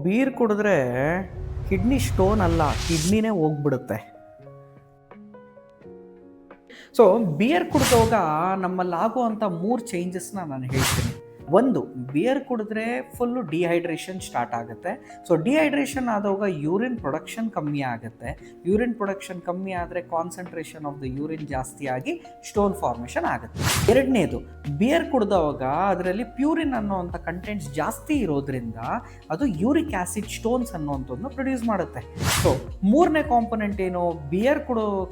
Beer ಕುಡಿದ್ರೆ kidney stone ಅಲ್ಲ, ಕಿಡ್ನಿನೇ ಹೋಗ್ಬಿಡುತ್ತೆ. ಸೊ ಬಿಯರ್ ಕುಡಿದವಾಗ ನಮ್ಮಲ್ಲಾಗುವಂಥ 3 ಚೇಂಜಸ್ನ ನಾನು ಹೇಳ್ತೀನಿ. ಒಂದು, ಬಿಯರ್ ಕುಡಿದ್ರೆ ಫುಲ್ಲು ಡಿಹೈಡ್ರೇಷನ್ ಸ್ಟಾರ್ಟ್ ಆಗುತ್ತೆ. ಸೊ ಡಿಹೈಡ್ರೇಷನ್ ಆದಾಗ ಯೂರಿನ್ ಪ್ರೊಡಕ್ಷನ್ ಕಮ್ಮಿ ಆಗುತ್ತೆ. ಯೂರಿನ್ ಪ್ರೊಡಕ್ಷನ್ ಕಮ್ಮಿ ಆದರೆ ಕಾನ್ಸಂಟ್ರೇಷನ್ ಆಫ್ ದ ಯೂರಿನ್ ಜಾಸ್ತಿ ಆಗಿ ಸ್ಟೋನ್ ಫಾರ್ಮೇಷನ್ ಆಗುತ್ತೆ. ಎರಡನೇದು, ಬಿಯರ್ ಕುಡಿದವಾಗ ಅದರಲ್ಲಿ ಪ್ಯೂರಿನ್ ಅನ್ನೋವಂಥ ಕಂಟೆಂಟ್ಸ್ ಜಾಸ್ತಿ ಇರೋದ್ರಿಂದ ಅದು ಯೂರಿಕ್ ಆ್ಯಸಿಡ್ ಸ್ಟೋನ್ಸ್ ಅನ್ನೋವಂಥದ್ದನ್ನು ಪ್ರೊಡ್ಯೂಸ್ ಮಾಡುತ್ತೆ. ಸೊ ಮೂರನೇ ಕಾಂಪೊನೆಂಟ್ ಏನು, ಬಿಯರ್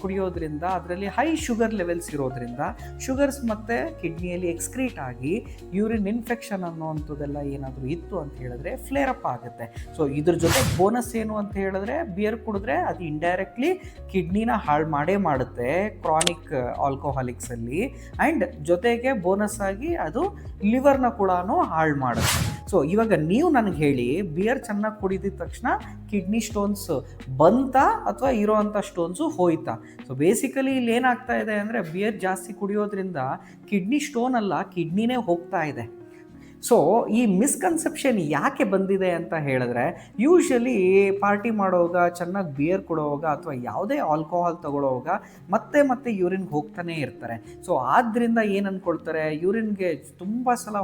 ಕುಡಿಯೋದ್ರಿಂದ ಅದರಲ್ಲಿ ಹೈ ಶುಗರ್ ಲೆವೆಲ್ಸ್ ಇರೋದ್ರಿಂದ ಶುಗರ್ಸ್ ಮತ್ತು ಕಿಡ್ನಿಯಲ್ಲಿ ಎಕ್ಸ್ಕ್ರೀಟ್ ಆಗಿ ಯೂರಿನ್ ಇನ್ಫೆಕ್ಷನ್ ಅನ್ನೋವಂಥದ್ದೆಲ್ಲ ಏನಾದರೂ ಇತ್ತು ಅಂತ ಹೇಳಿದ್ರೆ ಫ್ಲೇರ್ ಅಪ್ ಆಗುತ್ತೆ. ಸೊ ಇದ್ರ ಜೊತೆ ಬೋನಸ್ ಏನು ಅಂತ ಹೇಳಿದ್ರೆ, ಬಿಯರ್ ಕುಡಿದ್ರೆ ಅದು ಇಂಡೈರೆಕ್ಟ್ಲಿ ಕಿಡ್ನಿನ ಹಾಳು ಮಾಡೇ ಮಾಡುತ್ತೆ ಕ್ರಾನಿಕ್ ಆಲ್ಕೋಹಾಲಿಕ್ಸಲ್ಲಿ, ಆ್ಯಂಡ್ ಜೊತೆಗೆ ಬೋನಸ್ ಆಗಿ ಅದು ಲಿವರ್ನ ಕೂಡ ಹಾಳು ಮಾಡುತ್ತೆ. ಸೊ ಇವಾಗ ನೀವು ನನಗೆ ಹೇಳಿ, ಬಿಯರ್ ಚೆನ್ನಾಗಿ ಕುಡಿದಿದ ತಕ್ಷಣ ಕಿಡ್ನಿ ಸ್ಟೋನ್ಸ್ ಬಂತಾ ಅಥವಾ ಇರೋವಂಥ ಸ್ಟೋನ್ಸು ಹೋಯ್ತಾ? ಸೊ ಬೇಸಿಕಲಿ ಇಲ್ಲಿ ಏನಾಗ್ತಾ ಇದೆ ಅಂದರೆ, ಬಿಯರ್ ಜಾಸ್ತಿ ಕುಡಿಯೋದ್ರಿಂದ ಕಿಡ್ನಿ ಸ್ಟೋನ್ ಅಲ್ಲ, ಕಿಡ್ನಿನೇ ಹೋಗ್ತಾ ಇದೆ. ಸೊ ಈ ಮಿಸ್ಕನ್ಸೆಪ್ಷನ್ ಯಾಕೆ ಬಂದಿದೆ ಅಂತ ಹೇಳಿದ್ರೆ, ಯೂಶ್ವಲಿ ಪಾರ್ಟಿ ಮಾಡೋವಾಗ, ಚೆನ್ನಾಗಿ ಬಿಯರ್ ಕೊಡೋವಾಗ ಅಥವಾ ಯಾವುದೇ ಆಲ್ಕೋಹಾಲ್ ತಗೊಳ್ಳೋವಾಗ ಮತ್ತೆ ಮತ್ತೆ ಯೂರಿನ್ಗೆ ಹೋಗ್ತಾನೆ ಇರ್ತಾರೆ. ಸೊ ಆದ್ದರಿಂದ ಏನು ಅಂದ್ಕೊಳ್ತಾರೆ, ಯೂರಿನ್ಗೆ ತುಂಬ ಸಲ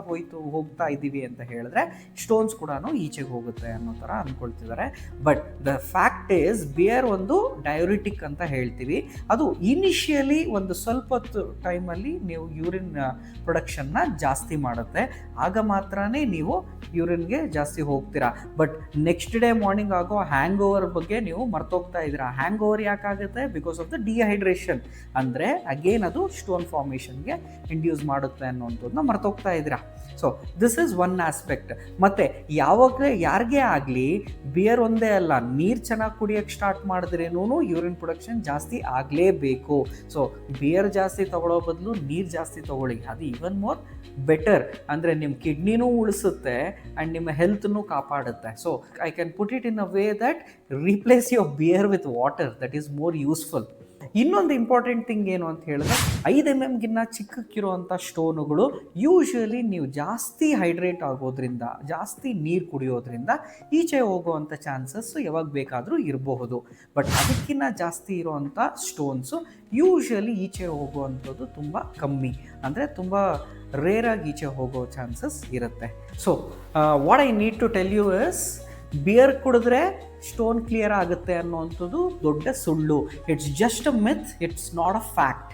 ಹೋಗ್ತಾ ಇದ್ದೀವಿ ಅಂತ ಹೇಳಿದ್ರೆ ಸ್ಟೋನ್ಸ್ ಕೂಡ ಈಚೆಗೆ ಹೋಗುತ್ತೆ ಅನ್ನೋ ಥರ ಅಂದ್ಕೊಳ್ತಿದ್ದಾರೆ. But the fact is, beer ಒಂದು ಡಯೂರಿಟಿಕ್ ಅಂತ ಹೇಳ್ತೀವಿ. ಅದು ಇನಿಷಿಯಲಿ ಒಂದು ಸ್ವಲ್ಪ ಟೈಮಲ್ಲಿ ನೀವು ಯೂರಿನ್ ಪ್ರೊಡಕ್ಷನ್ನ ಜಾಸ್ತಿ ಮಾಡುತ್ತೆ, ಆಗ ಮಾತ್ರನೇ ನೀವು ಯೂರಿನ್ಗೆ ಜಾಸ್ತಿ ಹೋಗ್ತೀರಾ. ಬಟ್ ನೆಕ್ಸ್ಟ್ ಡೇ ಮಾರ್ನಿಂಗ್ ಆಗೋ ಹ್ಯಾಂಗ್ ಓವರ್ ಬಗ್ಗೆ ನೀವು ಮರ್ತೋಗ್ತಾ ಇದ್ದೀರಾ. ಹ್ಯಾಂಗ್ ಓವರ್ ಯಾಕಾಗುತ್ತೆ? Because of the dehydration. ಅಂದರೆ ಅಗೇನ್ ಅದು ಸ್ಟೋನ್ ಫಾರ್ಮೇಷನ್ಗೆ ಇಂಡ್ಯೂಸ್ ಮಾಡುತ್ತೆ ಅನ್ನೋಂಥದ್ದನ್ನ ಮರ್ತೋಗ್ತಾ ಇದ್ದೀರಾ. So this is one aspect. ಮತ್ತು ಯಾರಿಗೇ ಆಗಲಿ, ಬಿಯರ್ ಒಂದೇ ಅಲ್ಲ, ನೀರು ಚೆನ್ನಾಗಿ ಕುಡಿಯೋಕ್ಕೆ ಸ್ಟಾರ್ಟ್ ಮಾಡಿದ್ರೇನೂ ಯೂರಿನ್ ಪ್ರೊಡಕ್ಷನ್ ಜಾಸ್ತಿ ಆಗಲೇಬೇಕು. ಸೊ ಬಿಯರ್ ಜಾಸ್ತಿ ತಗೊಳ್ಳೋ ಬದಲು ನೀರು ಜಾಸ್ತಿ ತಗೊಳ್ಳಿ, ಅದು ಈವನ್ ಮೋರ್ ಬೆಟರ್. ಅಂದರೆ ನಿಮ್ಮ ಕಿಡ್ನಿನೂ ಉಳಿಸುತ್ತೆ ಆ್ಯಂಡ್ ನಿಮ್ಮ ಹೆಲ್ತನ್ನು ಕಾಪಾಡುತ್ತೆ. So I can put it in a way that replace your beer with water, that is more useful. ಇನ್ನೊಂದು ಇಂಪಾರ್ಟೆಂಟ್ ಥಿಂಗ್ ಏನು ಅಂತ ಹೇಳಿದ್ರೆ, 5 mm ಚಿಕ್ಕಕ್ಕಿರುವಂಥ ಸ್ಟೋನುಗಳು ಯೂಶ್ವಲಿ ನೀವು ಜಾಸ್ತಿ ಹೈಡ್ರೇಟ್ ಆಗೋದ್ರಿಂದ, ಜಾಸ್ತಿ ನೀರು ಕುಡಿಯೋದ್ರಿಂದ ಈಚೆ ಹೋಗುವಂಥ ಚಾನ್ಸಸ್ ಯಾವಾಗ ಬೇಕಾದರೂ ಇರಬಹುದು. ಬಟ್ ಅದಕ್ಕಿಂತ ಜಾಸ್ತಿ ಇರೋವಂಥ ಸ್ಟೋನ್ಸು ಯೂಶ್ವಲಿ ಈಚೆ ಹೋಗುವಂಥದ್ದು ತುಂಬ ಕಮ್ಮಿ, ಅಂದರೆ ತುಂಬ ರೇರಾಗಿ ಈಚೆ ಹೋಗೋ ಚಾನ್ಸಸ್ ಇರುತ್ತೆ. So what I need to tell you is, beer ಕುಡಿದ್ರೆ ಸ್ಟೋನ್ ಕ್ಲಿಯರ್ ಆಗುತ್ತೆ ಅನ್ನೋವಂಥದ್ದು ದೊಡ್ಡ ಸುಳ್ಳು. It's just a myth, it's not a fact.